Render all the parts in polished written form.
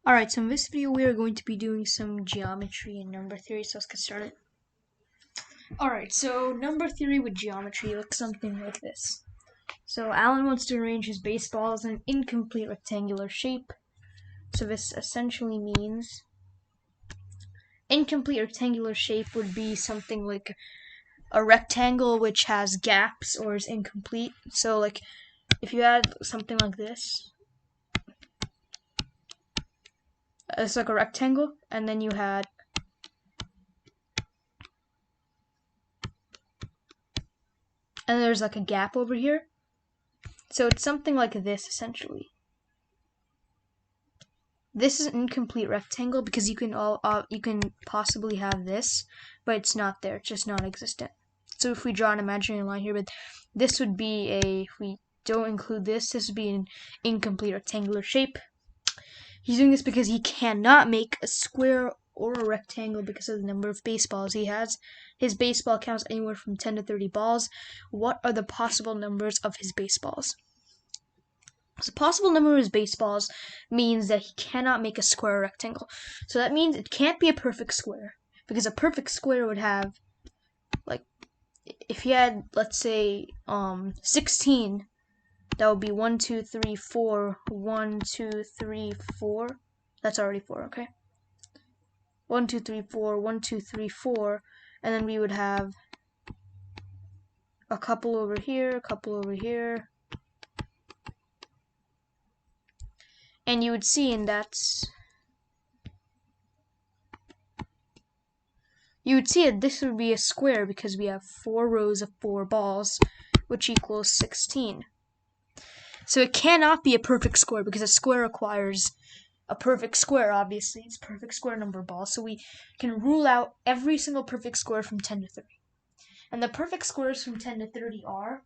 Alright, so in this video we are going to be doing some geometry and number theory, so let's get started. Alright, so number theory with geometry looks something like this. So Alan wants to arrange his baseballs in an incomplete rectangular shape. So this essentially means incomplete rectangular shape would be something like a rectangle which has gaps or is incomplete. So like if you had something like this, it's like a rectangle, and then you had and there's like a gap over here. So it's something like this essentially. This is an incomplete rectangle because you can possibly have this, but it's not there. It's just non-existent. So if we draw an imaginary line here, but this would be if we don't include this would be an incomplete rectangular shape. He's doing this because he cannot make a square or a rectangle because of the number of baseballs he has. His baseball counts anywhere from 10 to 30 balls. What are the possible numbers of his baseballs? So possible number of his baseballs means that he cannot make a square or rectangle. So that means it can't be a perfect square, because a perfect square would have, like, if he had, let's say, 16, that would be 1, 2, 3, 4, 1, 2, 3, 4. That's already 4, okay? 1, 2, 3, 4, 1, 2, 3, 4, and then we would have a couple over here, a couple over here. And you would see, and you would see that this would be a square because we have 4 rows of 4 balls, which equals 16. So it cannot be a perfect square because a square requires a perfect square, obviously. It's a perfect square number of balls. So we can rule out every single perfect square from 10 to 30. And the perfect squares from 10 to 30 are,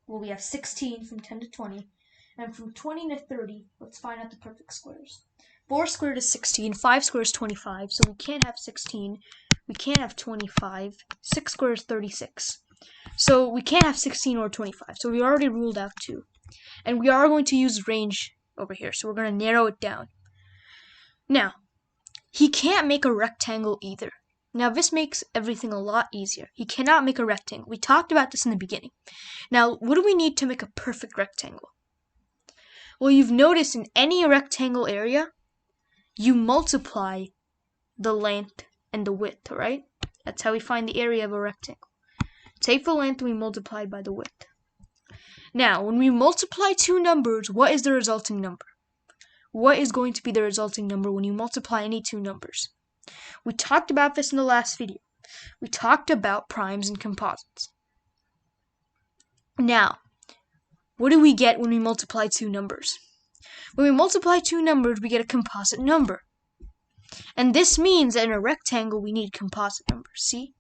well, we have 16 from 10 to 20. And from 20 to 30, let's find out the perfect squares. 4 squared is 16, 5 squared is 25, so we can't have 16, we can't have 25, 6 squared is 36. So we can't have 16 or 25, so we already ruled out 2. And we are going to use range over here, so we're going to narrow it down. Now, he can't make a rectangle either. Now, this makes everything a lot easier. He cannot make a rectangle. We talked about this in the beginning. Now, what do we need to make a perfect rectangle? Well, you've noticed in any rectangle area, you multiply the length and the width, right? That's how we find the area of a rectangle. Take the length and we multiply by the width. Now, when we multiply two numbers, what is the resulting number? What is going to be the resulting number when you multiply any two numbers? We talked about this in the last video. We talked about primes and composites. Now, what do we get when we multiply two numbers? When we multiply two numbers, we get a composite number. And this means that in a rectangle, we need composite numbers. See?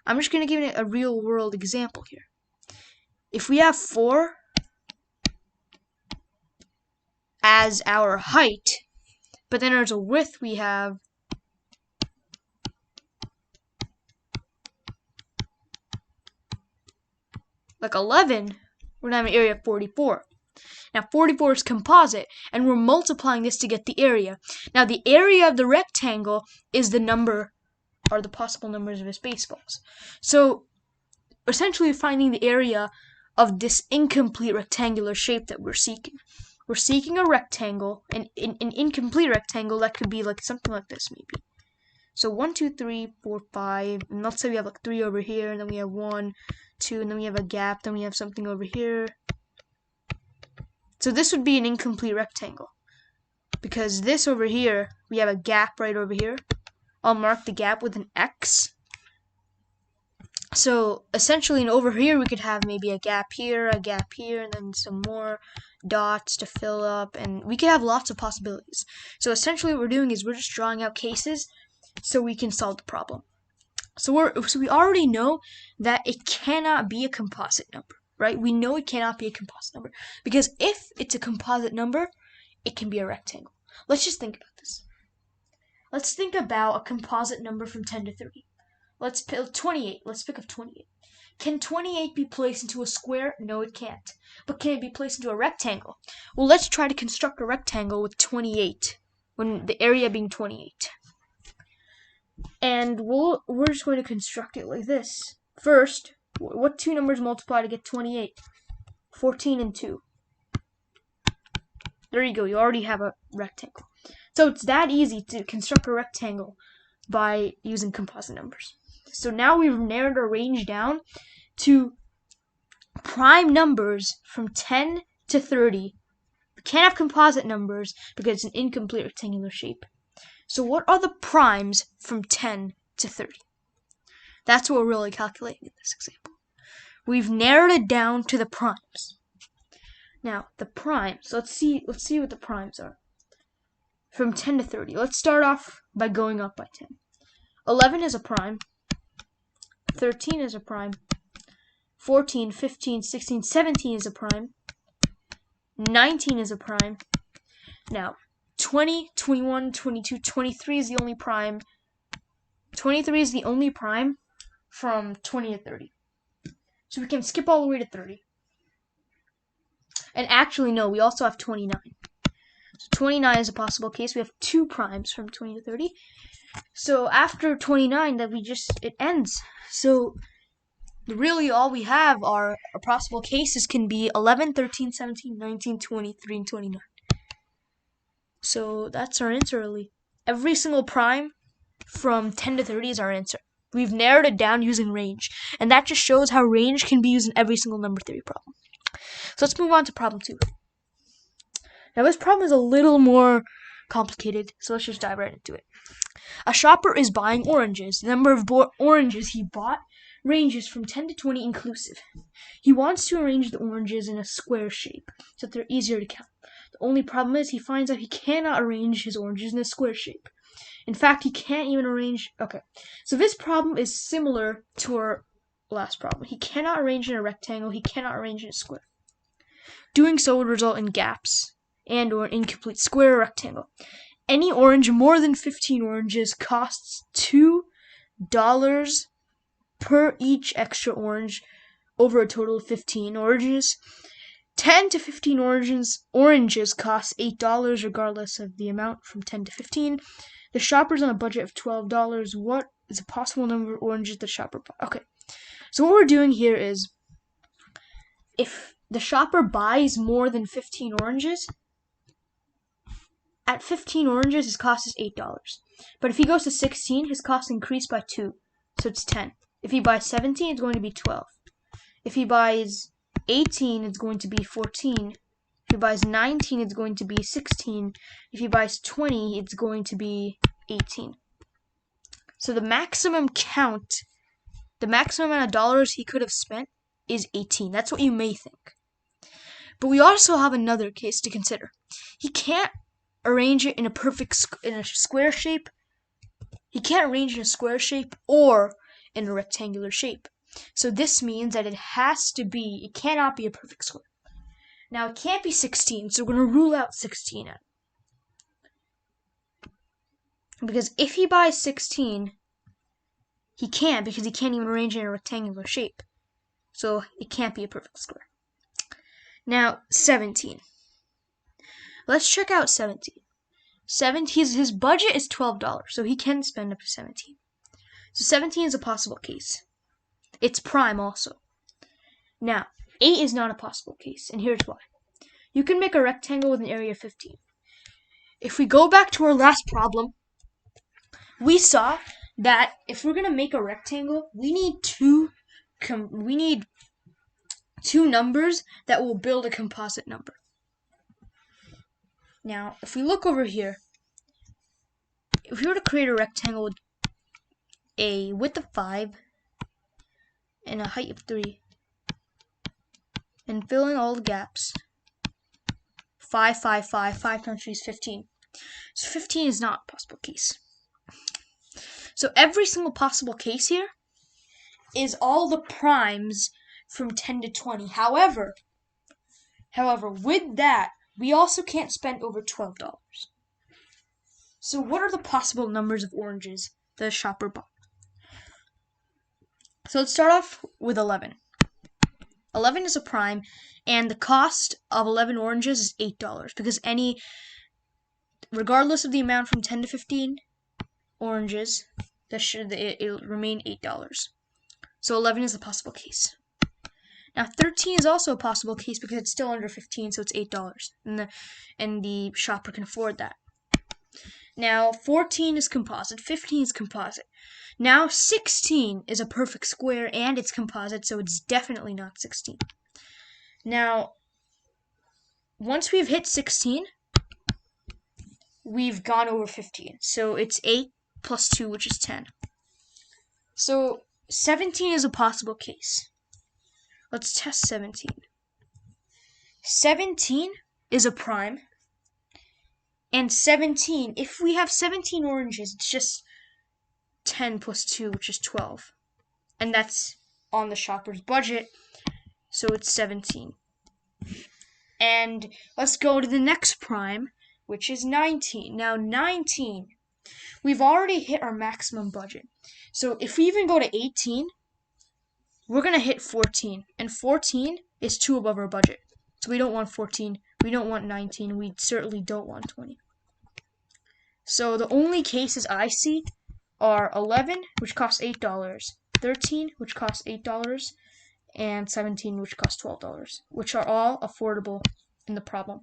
I'm just going to give it a real-world example here. If we have 4 as our height, but then as a width we have like 11, we're going to have an area of 44. Now 44 is composite, and we're multiplying this to get the area. Now the area of the rectangle is the number, or the possible numbers of his baseballs. So essentially finding the area of this incomplete rectangular shape that we're seeking. We're seeking a rectangle, an incomplete rectangle that could be like something like this maybe. So 1, 2, 3, 4, 5, and let's say we have like 3 over here, and then we have 1, 2, and then we have a gap, then we have something over here. So this would be an incomplete rectangle, because this over here, we have a gap right over here. I'll mark the gap with an X. So essentially, and over here, we could have maybe a gap here, and then some more dots to fill up, and we could have lots of possibilities. So essentially what we're doing is we're just drawing out cases so we can solve the problem. So we already know that it cannot be a composite number, right? We know it cannot be a composite number, because if it's a composite number, it can be a rectangle. Let's just think about this. Let's think about a composite number from 10 to 30. Let's pick 28. Let's pick up 28. Can 28 be placed into a square? No, it can't. But can it be placed into a rectangle? Well, let's try to construct a rectangle with 28 when the area being 28. And we're just going to construct it like this. First, what two numbers multiply to get 28? 14 and 2. There you go. You already have a rectangle. So it's that easy to construct a rectangle by using composite numbers. So now we've narrowed our range down to prime numbers from 10 to 30. We can't have composite numbers because it's an incomplete rectangular shape. So what are the primes from 10 to 30? That's what we're really calculating in this example. We've narrowed it down to the primes. Now, the primes, let's see what the primes are. From 10 to 30. Let's start off by going up by 10. 11 is a prime. 13 is a prime. 14, 15, 16, 17 is a prime. 19 is a prime. Now, 20, 21, 22, 23 is the only prime. 23 is the only prime from 20 to 30. So we can skip all the way to 30. And actually, no, we also have 29. So 29 is a possible case. We have two primes from 20 to 30. So after 29, it ends. So really all we have are possible cases can be 11, 13, 17, 19, 23, and 29. So that's our answer, really. Every single prime from 10 to 30 is our answer. We've narrowed it down using range. And that just shows how range can be used in every single number theory problem. So let's move on to problem 2. Now this problem is a little more complicated, so let's just dive right into it. A shopper is buying oranges. The number of oranges he bought ranges from 10 to 20 inclusive. He wants to arrange the oranges in a square shape so that they're easier to count. The only problem is he finds out he cannot arrange his oranges in a square shape. In fact, he can't even arrange... Okay, so this problem is similar to our last problem. He cannot arrange in a rectangle. He cannot arrange in a square. Doing so would result in gaps and or an incomplete square or rectangle. Any orange more than 15 oranges costs $2 per each extra orange over a total of 15 oranges. 10 to 15 oranges cost $8 regardless of the amount from 10 to 15. The shopper's on a budget of $12. What is a possible number of oranges the shopper bought? Okay, so what we're doing here is if the shopper buys more than 15 oranges, at 15 oranges, his cost is $8. But if he goes to 16, his cost increased by 2, so it's 10. If he buys 17, it's going to be 12. If he buys 18, it's going to be 14. If he buys 19, it's going to be 16. If he buys 20, it's going to be 18. So the maximum amount of dollars he could have spent is 18. That's what you may think. But we also have another case to consider. He can't arrange it in a square shape. He can't arrange it in a square shape or in a rectangular shape. So this means that it cannot be a perfect square. Now it can't be 16, so we're going to rule out 16 out. Because if he buys 16, he can't because he can't even arrange it in a rectangular shape. So it can't be a perfect square. Now 17. Let's check out 17. His budget is $12, so he can spend up to 17. So 17 is a possible case. It's prime also. Now, 8 is not a possible case, and here's why. You can make a rectangle with an area of 15. If we go back to our last problem, we saw that if we're going to make a rectangle, we need two numbers that will build a composite number. Now, if we look over here, if we were to create a rectangle with a width of 5 and a height of 3, and fill in all the gaps, 5 times 3 is 15. So 15 is not a possible case. So every single possible case here is all the primes from 10 to 20. However, with that, we also can't spend over $12. So what are the possible numbers of oranges the shopper bought? So let's start off with 11. 11 is a prime, and the cost of 11 oranges is $8 because any regardless of the amount from 10 to 15 oranges, it'll remain $8. So 11 is a possible case. Now 13 is also a possible case because it's still under 15, so it's $8, and the shopper can afford that. Now 14 is composite, 15 is composite. Now 16 is a perfect square and it's composite, so it's definitely not 16. Now, once we've hit 16, we've gone over 15. So it's 8 plus 2, which is 10. So 17 is a possible case. Let's test 17. 17 is a prime. And 17, if we have 17 oranges, it's just 10 plus 2, which is 12. And that's on the shopper's budget, so it's 17. And let's go to the next prime, which is 19. Now 19, we've already hit our maximum budget. So if we even go to 18, we're going to hit 14. And 14 is 2 above our budget. So we don't want 14, we don't want 19, we certainly don't want 20. So the only cases I see are 11, which costs $8, 13, which costs $8, and 17, which costs $12, which are all affordable in the problem.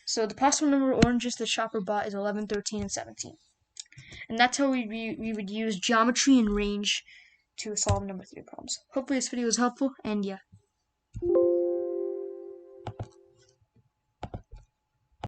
So the possible number of oranges the shopper bought is 11, 13, and 17. And that's how we would use geometry and range to solve number 3 problems. Hopefully this video was helpful, and yeah.